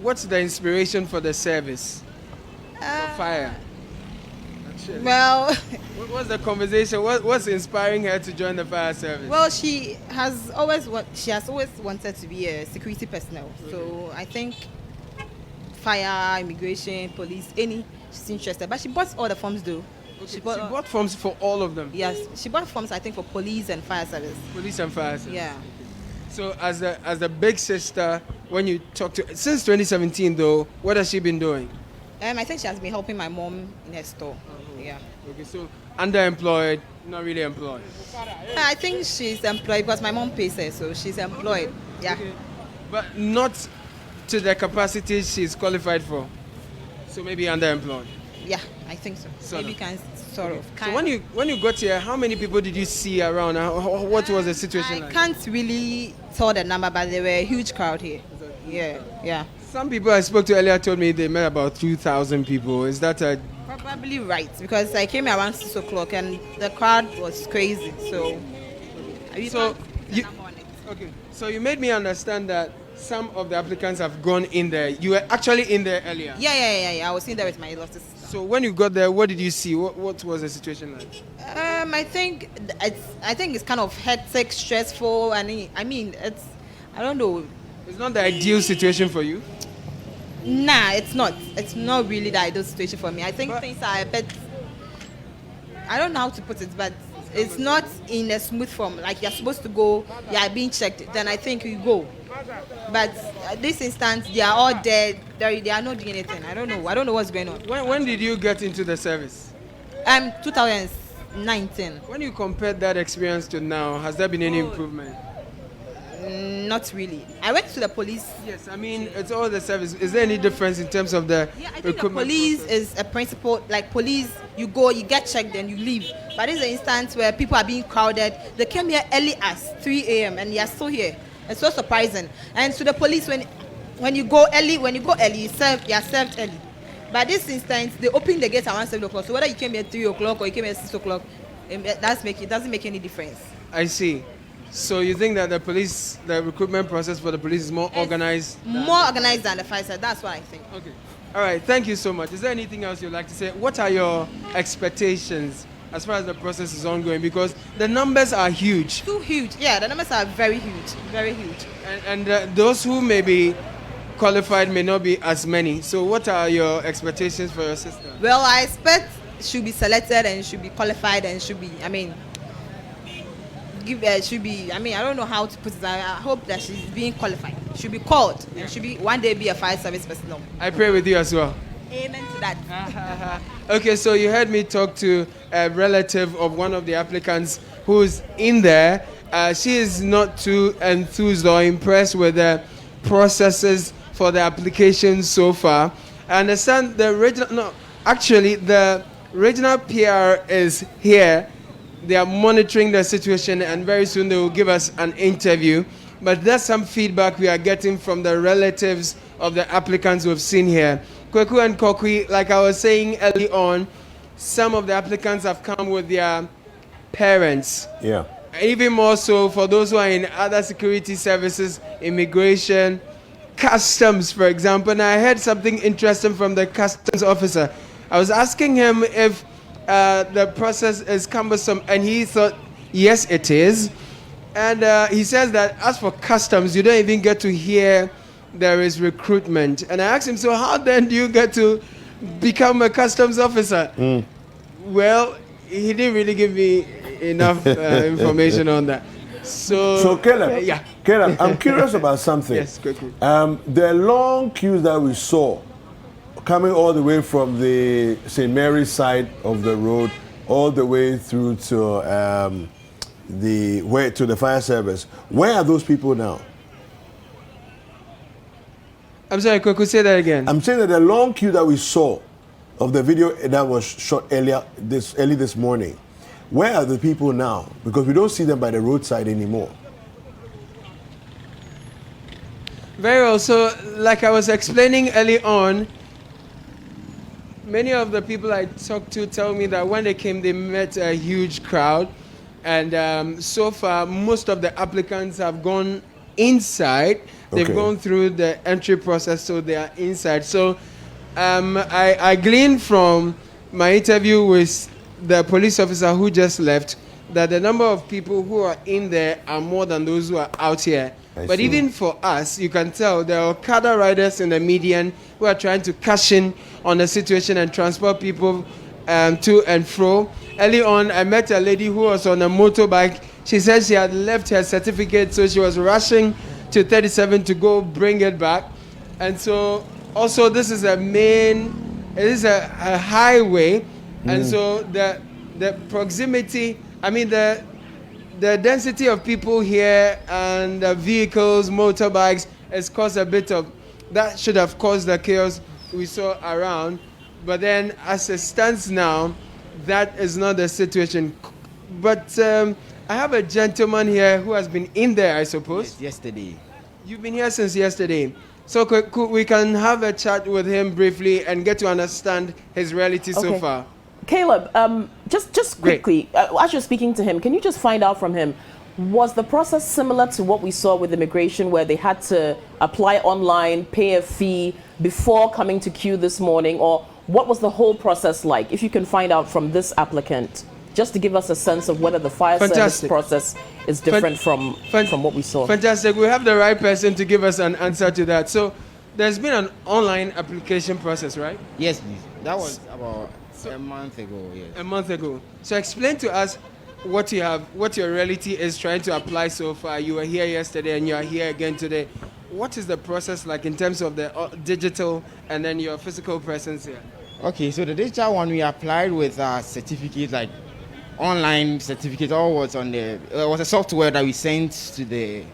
what's the inspiration for the service? For fire? Actually. Well, What's the conversation? What's inspiring her to join the fire service? well, she has always wanted to be a security personnel. So I think fire, immigration, police, she's interested. But she bought all the forms though. Okay, she bought forms for all of them. Yes, she bought forms I think for police and fire service. Police and fire service. Yeah. So as the big sister, when you talk to since 2017 though, what has she been doing? I think she has been helping my mom in her store. Yeah. Okay, so underemployed, not really employed. I think she's employed because my mom pays her, so she's employed. Yeah. Okay. But not to the capacity she's qualified for. So maybe underemployed. Yeah, I think so. Sort Maybe of. can sort of. So when you got here, how many people did you see around? What was the situation I like? can't really tell the number, but there were a huge crowd here. Yeah, yeah. Some people I spoke to earlier told me they met about 2,000 people. Is that a... Probably right, because I came around 6 o'clock and the crowd was crazy. So you, okay. So you made me understand that some of the applicants have gone in there. You were actually in there earlier. Yeah. I was in there with my little sister. So when you got there, what did you see? What was the situation like? I think it's kind of hectic, stressful, and I mean I don't know. It's not the ideal situation for you. Nah, it's not. It's not really the ideal situation for me. I think things are a bit. I don't know how to put it, but it's not in a smooth form. Like you're supposed to go, you are being checked. Then I think you go. But at this instance, they are all dead. They are not doing anything. I don't know. I don't know what's going on. When did you get into the service? 2019. When you compared that experience to now, has there been any improvement? Not really. I went to the police. Yes, I mean it's all the service. Is there any difference in terms of the Yeah, I think the recruitment police process? is a principle. Like police, you go, you get checked, then you leave. But this is an instance where people are being crowded. They came here early as 3 a.m. and they are still here. It's so surprising. And to the police, when you go early, you are served early. But this instance, they open the gates around 7 o'clock. So whether you came here at 3 o'clock or you came here at 6 o'clock, it doesn't make any difference. I see. So you think that the recruitment process for the police is more organized? More organized than the fire side. That's what I think. Okay. All right. Thank you so much. Is there anything else you'd like to say? What are your expectations as far as the process is ongoing? Because the numbers are huge. Too huge. Yeah, the numbers are very huge. Very huge. And those who may be qualified may not be as many. So what are your expectations for your sister? Well, I expect she'll be selected and she'll be qualified and should be, I don't know how to put it. I hope that she's being qualified. She'll be called and she'll be one day be a fire service personnel. I pray with you as well. Amen to that. Okay, so you heard me talk to a relative of one of the applicants who's in there. She is not too enthused or impressed with the processes for the application so far. I understand the regional PR is here. They are monitoring the situation and very soon they will give us an interview. But there's some feedback we are getting from the relatives of the applicants we've seen here. Kweku and Kokwi, like I was saying early on, some of the applicants have come with their parents. Yeah. Even more so for those who are in other security services, immigration, customs, for example. And I heard something interesting from the customs officer. I was asking him if the process is cumbersome, and he thought, yes, it is. And he says that as for customs, you don't even get to hear there is recruitment. And I asked him, so how then do you get to become a customs officer? Well, he didn't really give me enough information on that. So Caleb, yeah. Caleb, I'm curious about something. Yes, quickly. The long queues that we saw coming all the way from the St. Mary's side of the road, all the way through to the fire service. Where are those people now? I'm sorry, Kweku, say that again. I'm saying that the long queue that we saw of the video that was shot early this morning, where are the people now? Because we don't see them by the roadside anymore. Very well. So, like I was explaining early on, many of the people I talked to tell me that when they came, they met a huge crowd. And so far, most of the applicants have gone inside. They've Okay. gone through the entry process, so they are inside. So I gleaned from my interview with the police officer who just left that the number of people who are in there are more than those who are out here. I But see. even for us, you can tell there are Okada riders in the median who are trying to cash in on the situation and transport people to and fro. Early on, I met a lady who was on a motorbike. She said she had left her certificate, so she was rushing to 37 to go bring it back. And so, also, this is it is a highway, and so the proximity, the density of people here and the vehicles, motorbikes, has caused a bit of, that should have caused the chaos we saw around. But then, as it stands now, that is not the situation. But I have a gentleman here who has been in there, I suppose. Yes, yesterday. You've been here since yesterday. So we can have a chat with him briefly and get to understand his reality so Okay. far. Caleb, just Great. quickly, as you're speaking to him, can you just find out from him, was the process similar to what we saw with immigration, where they had to apply online, pay a fee before coming to queue this morning, or what was the whole process like? If you can find out from this applicant, just to give us a sense of whether the fire service Fantastic. process is different from what we saw. Fantastic. We have the right person to give us an answer to that. So there's been an online application process, right? Yes, please. That was about a month ago. Yes. A month ago. So explain to us what your reality is trying to apply so far. You were here yesterday and you are here again today. What is the process like in terms of the digital and then your physical presence here? Okay, so the digital one we applied with a certificate, like online certificate, all was on the. It was a software that we sent to the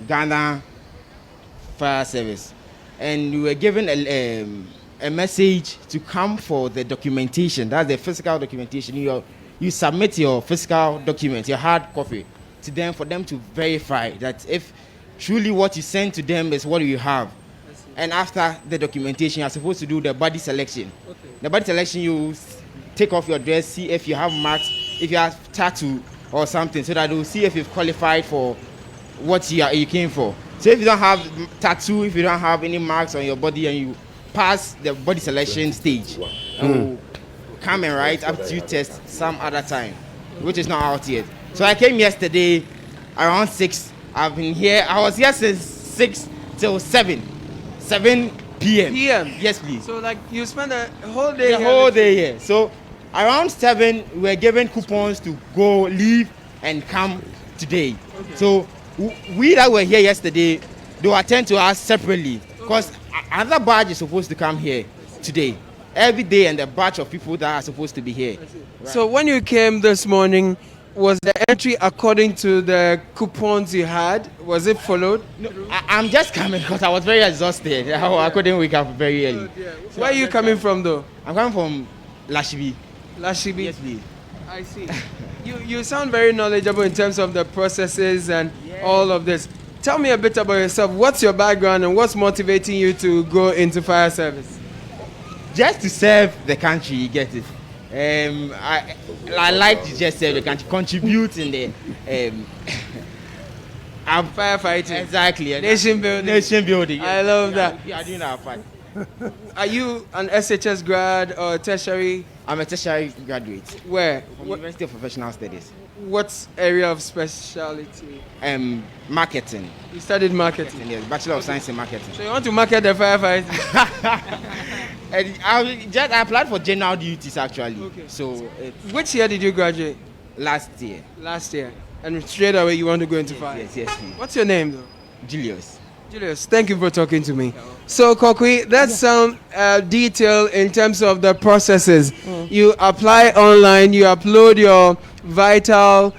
Ghana Fire Service, and we were given a message to come for the documentation. That's the physical documentation. You submit your physical document, your hard copy, to them for them to verify that if truly what you send to them is what you have. And after the documentation, you're supposed to do the body selection. Okay. The body selection, you take off your dress, see if you have marks, if you have tattoo or something, so that they'll see if you've qualified for what you came for. So if you don't have tattoo, if you don't have any marks on your body, and you pass the body selection stage, and we'll come and write aptitude test some other time, which is not out yet. So I came yesterday around 6. I've been here. I was here since 6 till 7 p.m. PM? Yes, please. So like you spend a whole day The here. whole day here. So around 7, we were given coupons to go, leave, and come today. So we that were here yesterday, they will attend to us separately, because another batch is supposed to come here today. Every day, and the batch of people that are supposed to be here. So when you came this morning, was the entry according to the coupons you had? Was it followed? No, I'm just coming because I was very exhausted. I couldn't wake up very early. Where are you coming from though? I'm coming from Lashibi. Lashibi? Yes, please. I see. You sound very knowledgeable in terms of the processes and all of this. Tell me a bit about yourself. What's your background and what's motivating you to go into fire service? Just to serve the country, you get it. I like to just serve the country, contribute in the I'm firefighting. exactly Nation building. Nation building. I love that. We are doing our part. Are you an SHS grad or tertiary? I'm a tertiary graduate Where? from University of Professional Studies. What area of specialty? Marketing. You studied marketing. Yes, Bachelor of Science in Marketing. So you want to market the firefighting? And I applied for general duties actually. Okay. So it's Which year did you graduate? last year. Last year. And straight away you want to go into fire? Yes, please. What's your name though? Julius. Julius, thank you for talking to me. So, Kokwi, that's some detail in terms of the processes. You apply online, you upload your vital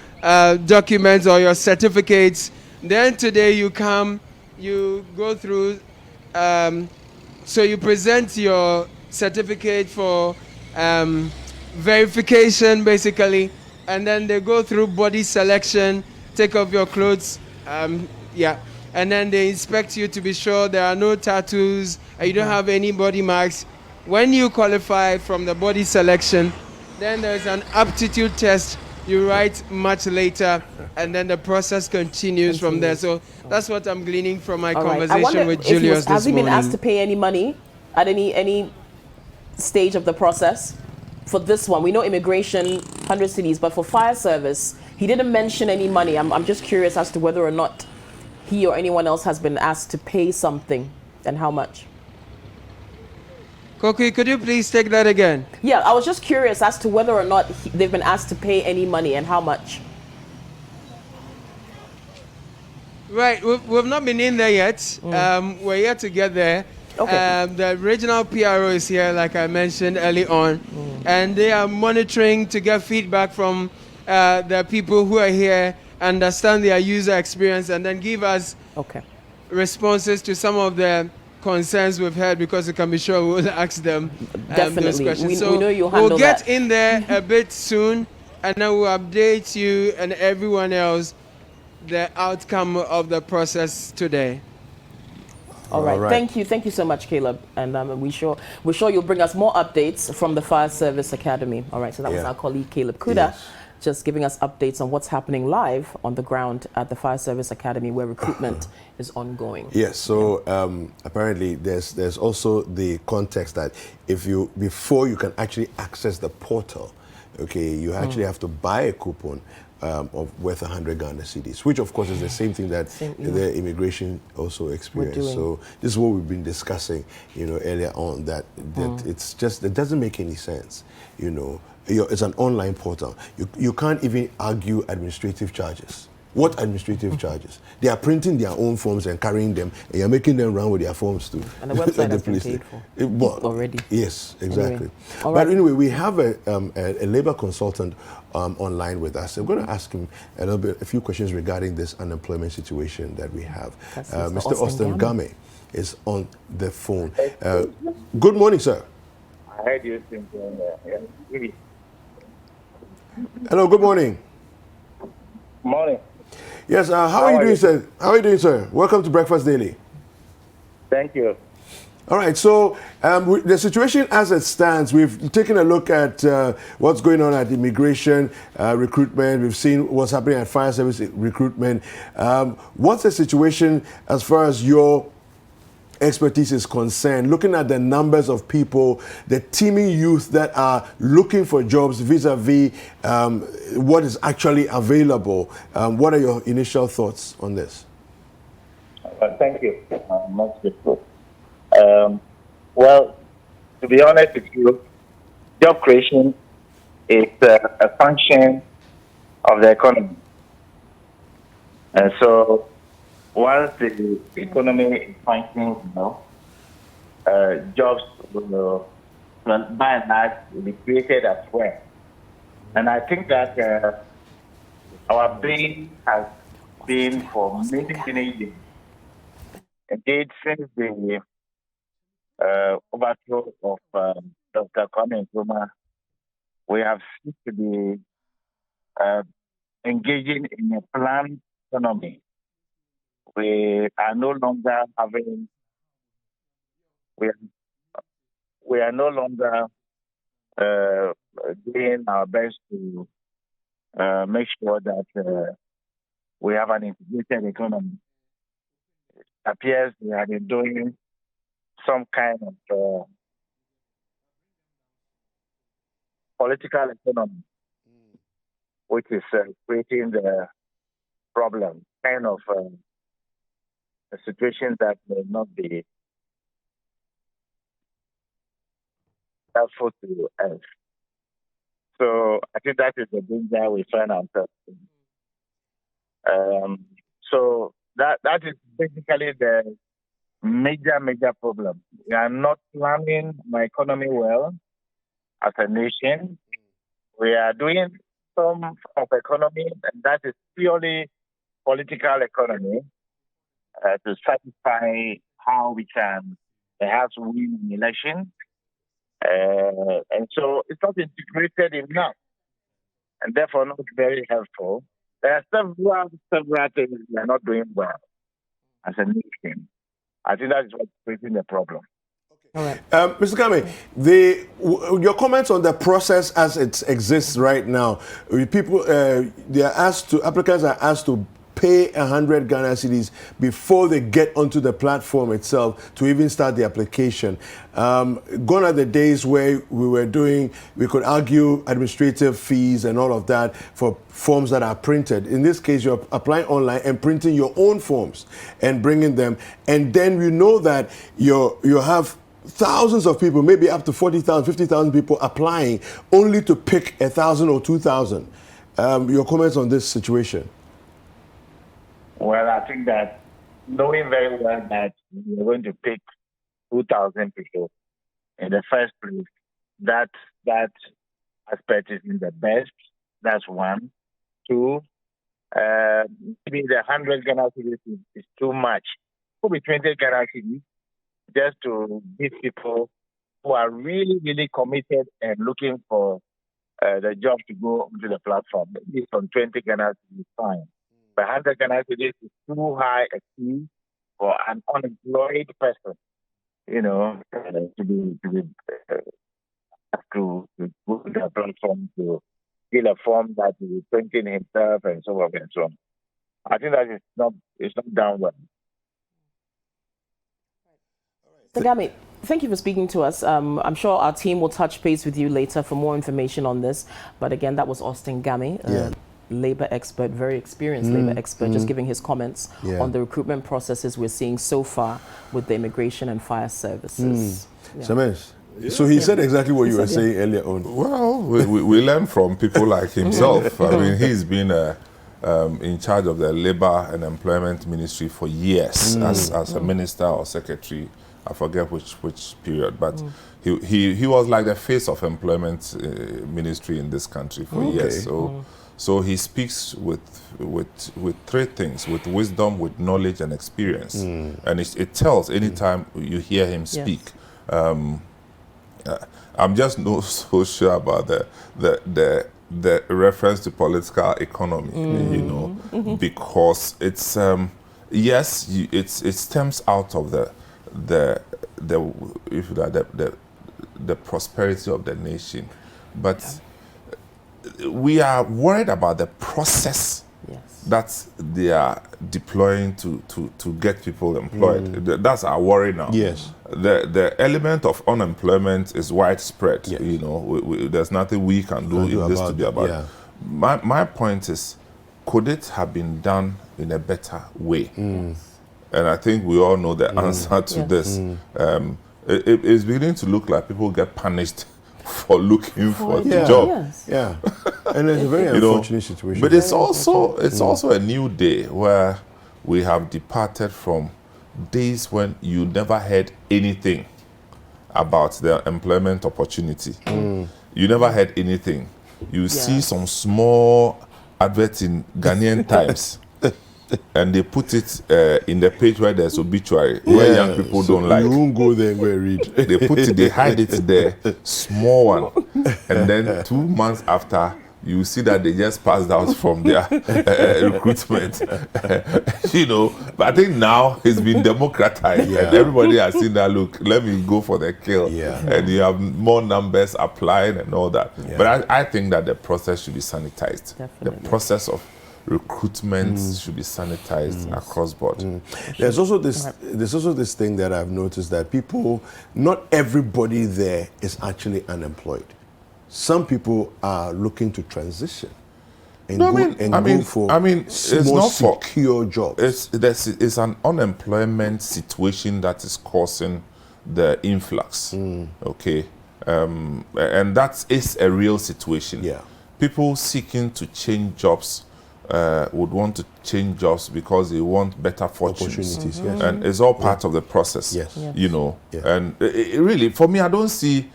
documents or your certificates. Then today you come, you go through, so you present your certificate for verification, basically, and then they go through body selection, take off your clothes, and then they inspect you to be sure there are no tattoos and you don't have any body marks. When you qualify from the body selection, then there's an aptitude test you write much later, and then the process continues from there. So that's what I'm gleaning from my All right. I conversation wonder with if he Julius was, has this he been asked morning. to pay any money at any stage of the process? For this one, we know immigration, 100 cities, but for fire service, he didn't mention any money. I'm just curious as to whether or not he or anyone else has been asked to pay something and how much. Koki, could you please take that again? Yeah, I was just curious as to whether or not they've been asked to pay any money and how much. Right, we've not been in there yet. We're yet to get there. Okay. The regional PRO is here, like I mentioned early on, and they are monitoring to get feedback from the people who are here, understand their user experience, and then give us Okay. responses to some of the concerns we've had, because we can be sure we'll ask them those Definitely. questions. We So know you'll handle we'll get that. in there a bit soon, and then we'll update you and everyone else the outcome of the process today. All right. All right. Thank you so much, Caleb. And we're sure you'll bring us more updates from the Fire Service Academy. All right. So that was Yeah. our colleague Caleb Kuda, Yes. just giving us updates on what's happening live on the ground at the Fire Service Academy, where recruitment is ongoing. Yes, so apparently there's also the context that before you can actually access the portal, okay, you actually have to buy a coupon of worth 100 Ghana cedis, which of course is the same thing that the immigration also experienced. doing. So this is what we've been discussing, earlier on, that it's just, it doesn't make any sense, It's an online portal. You can't even argue administrative charges. What administrative charges? They are printing their own forms and carrying them, and you're making them run with their forms too. And the website at has been police paid station. for already. Yes, exactly. Anyway. All But right. anyway, we have a labor consultant online with us. I'm going to ask him a few questions regarding this unemployment situation that we have. That's Mr. Austin Game is on the phone. Good morning, sir. I heard you think, Hello, good morning. morning. Yes, how are you doing, sir? How are you doing, sir? Welcome to Breakfast Daily. Thank you. All right, so the situation as it stands, we've taken a look at what's going on at immigration recruitment. We've seen what's happening at fire service recruitment. What's the situation as far as your expertise is concerned, looking at the numbers of people, the teeming youth that are looking for jobs vis-a-vis what is actually available? What are your initial thoughts on this? Thank you. Much grateful. Well, to be honest with you, job creation is a function of the economy. And so once the economy is functioning, jobs will, by and large, will be created as well. And I think that our base has been for many, many years. Indeed, since the overthrow of Dr. Kwame Nkrumah, we have seemed to be engaging in a planned economy. We are no longer having, we are no longer doing our best to make sure that we have an integrated economy. It appears we have been doing some kind of political economy, which is creating the problem, kind of a situation that may not be helpful to us. So I think that is the danger we find ourselves in. So that is basically the major problem. We are not planning my economy well as a nation. We are doing some of economy, and that is purely political economy to satisfy how we can perhaps win an election. And so it's not integrated enough, and therefore not very helpful. There are several things we are not doing well as a nation. I think that is what's creating the problem. All right. Mr. Kame, your comments on the process as it exists right now. People, applicants are asked to pay 100 Ghana cedis before they get onto the platform itself to even start the application. Gone are the days where we could argue administrative fees and all of that for forms that are printed. In this case, you're applying online and printing your own forms and bringing them. And then you know that you have thousands of people, maybe up to 40,000, 50,000 people applying only to pick 1,000 or 2,000. Your comments on this situation? Well, I think that knowing very well that we're going to pick 2,000 people in the first place, that aspect is in the best. That's one. Two, maybe the 100 Ghana cedis is too much. Could be 20 Ghana cedis just to give people who are really, really committed and looking for the job to go onto the platform. Maybe from 20 Ghana cedis is fine. But 100 Ghana cedis is too high a fee for an unemployed person, to go to the platform to fill a form that he is printing himself and so on and so on. I think that it's not done well. Tagami, thank you for speaking to us. I'm sure our team will touch base with you later for more information on this. But again, that was Austin Gami, labor expert, very experienced labor expert, just giving his comments on the recruitment processes we're seeing so far with the immigration and fire services. Samesh, so he said exactly what you were saying earlier on. Well, we learn from people like himself. I mean, he's been in charge of the Labor and Employment Ministry for years as a minister or secretary. I forget which period, but he was like the face of employment ministry in this country for years. So he speaks with three things: with wisdom, with knowledge, and experience. And it tells anytime you hear him speak. I'm just not so sure about the reference to political economy, because it's it stems out of the prosperity of the nation, but we are worried about the process that they are deploying to get people employed. That's our worry now. Yes. The element of unemployment is widespread. There's nothing we can do in this to be about. Yeah. My point is, could it have been done in a better way? And I think we all know the answer to this. It's beginning to look like people get punished for looking for the job. And it's a very unfortunate situation. But it's also a new day where we have departed from days when you never heard anything about the employment opportunity. You never heard anything. You see some small advert in Ghanaian Times, and they put it in the page where there's obituary, where young people don't like. You won't go there and go and read. They hide it there, small one, and then 2 months after, you see that they just passed out from their recruitment. But I think now it's been democratized, and everybody has seen that. Look, let me go for the kill, and you have more numbers applying and all that. But I think that the process should be sanitized. Definitely. The process of recruitment should be sanitized across board. There's also this thing that I've noticed, that not everybody there is actually unemployed. Some people are looking to transition and go for it's not secure jobs. It's an unemployment situation that is causing the influx. Okay, and that is a real situation. People seeking to change jobs would want to change jobs because they want better fortunes. Opportunities, And it's all part of the process. And really, for me, I don't see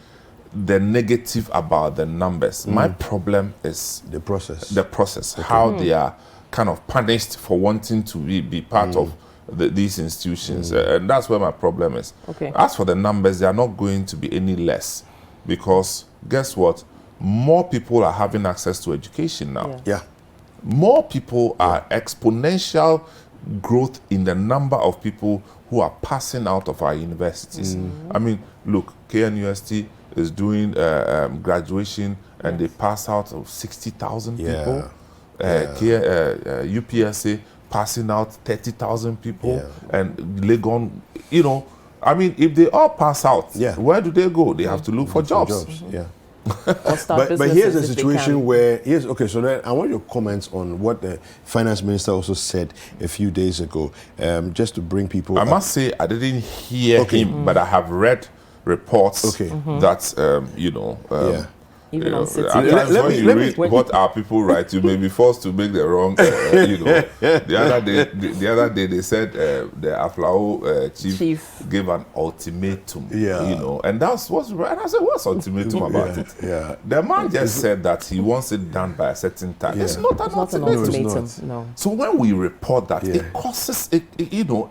the negative about the numbers. My problem is the process. How they are kind of punished for wanting to be part of these institutions. And that's where my problem is. As for the numbers, they are not going to be any less, because guess what? More people are having access to education now. More people are exponential growth in the number of people who are passing out of our universities. I mean, look, KNUST is doing graduation and they pass out of 60,000 people. UPSA passing out 30,000 people. And Legon, you know, I mean, if they all pass out, where do they go? They have to look for jobs. But here's a situation where so then I want your comments on what the finance minister also said a few days ago, just to bring people. I must say I didn't hear him, but I have read reports that you know. Even on City. When you read what our people write, you may be forced to make the wrong. You know, the other day they said the Aflao chief gave an ultimatum. You know, and that's what's right. And I said, what's ultimatum about it? The man just said that he wants it done by a certain time. It's not an ultimatum. No. So when we report that, it causes you know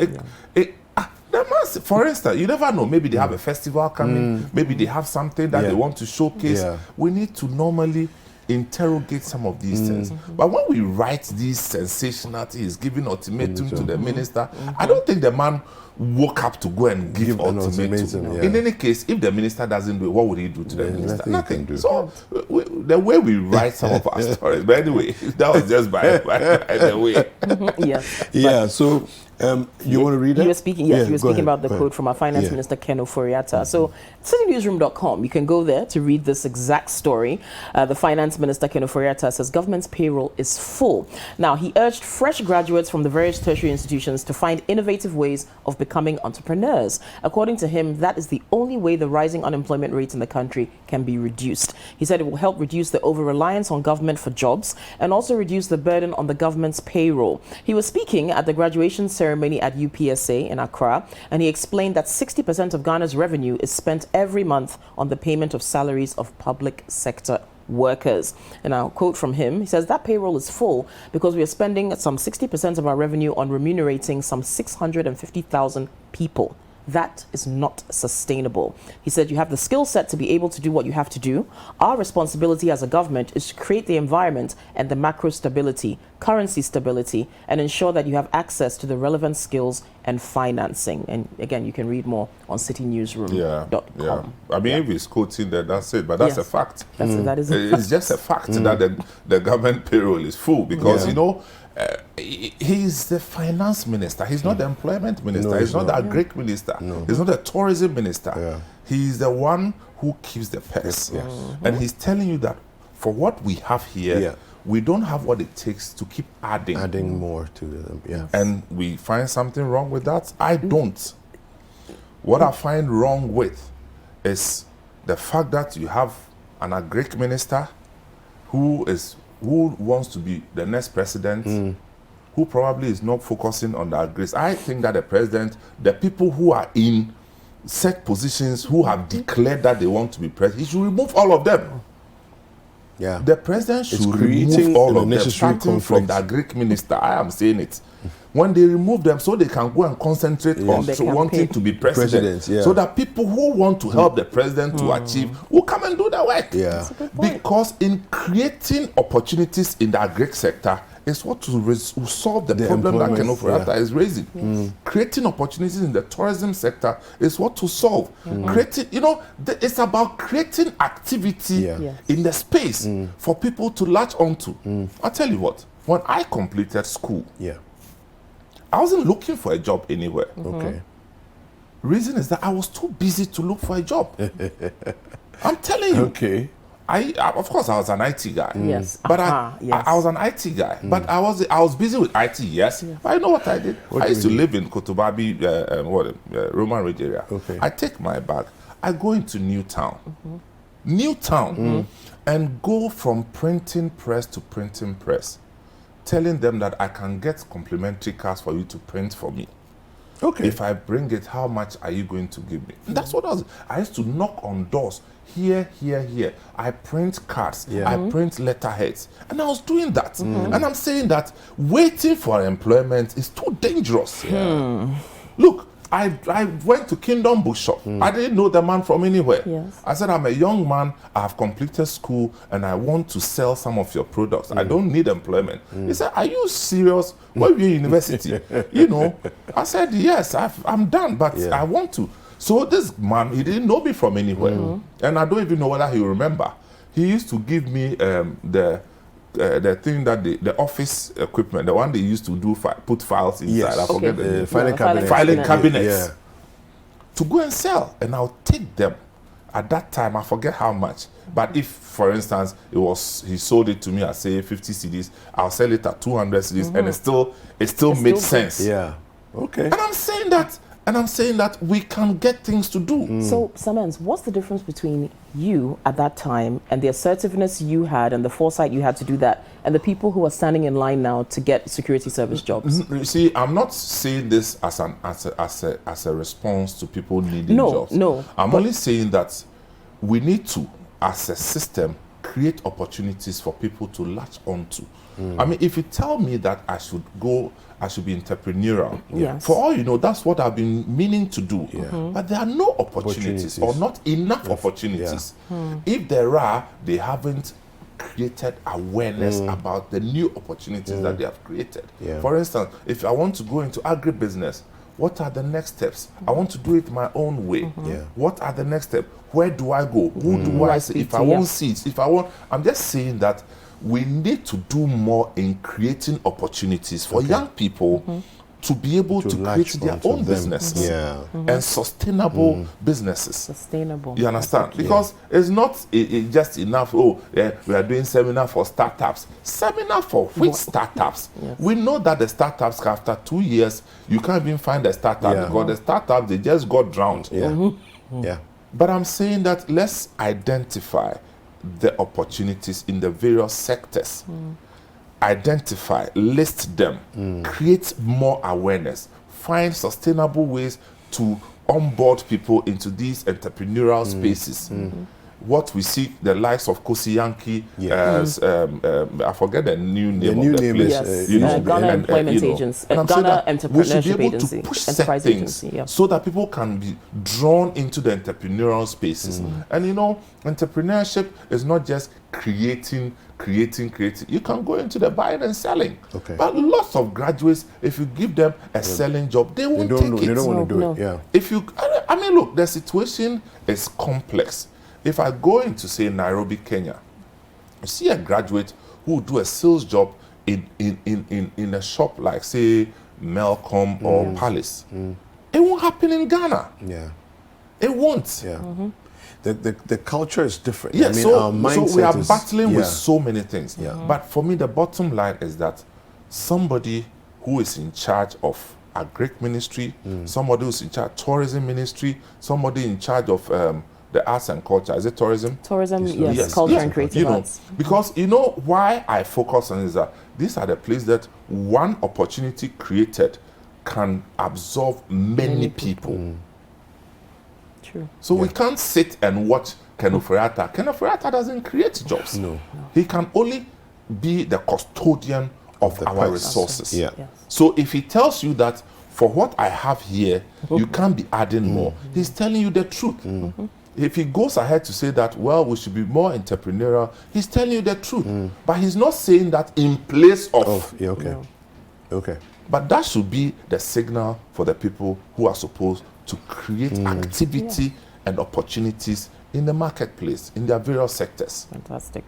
the mass, for instance, you never know. Maybe they have a festival coming. Maybe they have something that they want to showcase. We need to normally interrogate some of these things. But when we write these sensational things, giving ultimatum to the minister, I don't think the man woke up to go and give ultimatum. In any case, if the minister doesn't do it, what would he do to the minister? Nothing. So the way we write some of our stories. But anyway, that was just by the way. So. You want to read it? You were speaking, you were speaking about the quote from our finance minister, Ken Ofori-Atta. So, citynewsroom.com, you can go there to read this exact story. The finance minister, Ken Ofori-Atta, says government's payroll is full. Now, he urged fresh graduates from the various tertiary institutions to find innovative ways of becoming entrepreneurs. According to him, that is the only way the rising unemployment rate in the country can be reduced. He said it will help reduce the over-reliance on government for jobs and also reduce the burden on the government's payroll. He was speaking at the graduation ceremony at UPSA in Accra, and he explained that 60% of Ghana's revenue is spent every month on the payment of salaries of public sector workers. And I'll quote from him. He says that payroll is full because we are spending some 60% of our revenue on remunerating some 650,000 people. That is not sustainable. He said you have the skill set to be able to do what you have to do. Our responsibility as a government is to create the environment and the macro stability, currency stability, and ensure that you have access to the relevant skills and financing. And again, you can read more on citynewsroom.com. I mean, if he's quoting that, that's it. But that's a fact. That is a fact. It's just a fact that the government payroll is full because, you know, he's the finance minister. He's not the employment minister. He's not the agric minister. He's not the tourism minister. He's the one who keeps the purse. And he's telling you that for what we have here, we don't have what it takes to keep adding more to them. And we find something wrong with that? I don't. What I find wrong with is the fact that you have an agric minister who wants to be the next president, who probably is not focusing on the agrics. I think that the president, the people who are in set positions, who have declared that they want to be president, he should remove all of them. The president should remove all of them, starting from the agric minister. I am saying it. When they remove them, so they can go and concentrate on wanting to be president, so that people who want to help the president to achieve will come and do the work. Because in creating opportunities in the agric sector is what will solve the problem that Ken Ofori-Atta is raising. Creating opportunities in the tourism sector is what to solve. Creating, you know, it's about creating activity in the space for people to latch onto. I'll tell you what, when I completed school, I wasn't looking for a job anywhere. Reason is that I was too busy to look for a job. I'm telling you. Of course, I was an IT guy. But I was an IT guy. But I was busy with IT, But I know what I did. I used to live in Kotobabi, Roman Ridge area. I take my bag. I go into Newtown. And go from printing press to printing press, telling them that I can get complimentary cards for you to print for me. If I bring it, how much are you going to give me? And that's what I used to knock on doors. Here. I print cards. I print letterheads. And I was doing that. And I'm saying that waiting for employment is too dangerous. Look, I went to Kingdom Bookshop. I didn't know the man from anywhere. Yes. I said, I'm a young man, I have completed school, and I want to sell some of your products. I don't need employment. He said, are you serious? Where were you in university? You know, I said, yes, I'm done, but I want to. So this man, he didn't know me from anywhere. And I don't even know whether he will remember. He used to give me the thing that the office equipment, the one they used to do put files inside. Yes. I forget the name. Filing cabinet. Filing cabinets. Yeah. To go and sell, and I'll take them. At that time, I forget how much. But if, for instance, he sold it to me at say 50 CDs, I'll sell it at 200 CDs, and it still made sense. Yeah. Okay. And I'm saying that we can get things to do. So, Samens, what's the difference between you at that time and the assertiveness you had and the foresight you had to do that, and the people who are standing in line now to get security service jobs? You see, I'm not saying this as a response to people needing jobs. No. I'm only saying that we need to, as a system, create opportunities for people to latch onto. I mean, if you tell me that I should be entrepreneurial, Yes. for all you know, that's what I've been meaning to do. But there are no opportunities or not enough opportunities. If there are, they haven't created awareness about the new opportunities that they have created. For instance, if I want to go into agribusiness, what are the next steps? I want to do it my own way. What are the next steps? Where do I go? Who do I see? If I want seeds, I'm just saying that we need to do more in creating opportunities for young people to be able to create their own businesses and sustainable businesses. Sustainable. You understand? Because it's not just enough, we are doing seminar for startups. Seminar for which startups? We know that the startups, after 2 years, you can't even find a startup because the startups, they just got drowned. But I'm saying that let's identify the opportunities in the various sectors. Identify, list them, create more awareness, find sustainable ways to onboard people into these entrepreneurial spaces. What we see, the likes of Kosi Yankee, I forget the new name of the place. Yes. You know, Ghana Employment Agency, and I'm saying Ghana that we should be Entrepreneurship able Agency, to push Enterprise things Agency, so that people can be drawn into the entrepreneurial spaces. And you know, entrepreneurship is not just creating. You can go into the buying and selling. But lots of graduates, if you give them a selling job, they won't take it. They don't want to do it. If you, I mean, look, the situation is complex. If I go into, say, Nairobi, Kenya, you see a graduate who do a sales job in a shop like, say, Melcom or Palace. It won't happen in Ghana. It won't. The culture is different. Yeah, I mean, so our mindset we are is, battling with so many things. But for me, the bottom line is that somebody who is in charge of a Greek ministry, somebody who's in charge of tourism ministry, somebody in charge of the arts and culture. Is it tourism? Tourism, yes. Culture and creative arts. Because you know why I focus on is that these are the places that one opportunity created can absorb many people. True. So we can't sit and watch Ken Ofori-Atta. Ken Ofori-Atta doesn't create jobs. No. He can only be the custodian of our resources. Yes. So if he tells you that for what I have here, you can't be adding more, he's telling you the truth. If he goes ahead to say that, well, we should be more entrepreneurial, he's telling you the truth. But he's not saying that in place of. Okay. But that should be the signal for the people who are supposed to create activity and opportunities in the marketplace, in their various sectors. Fantastic.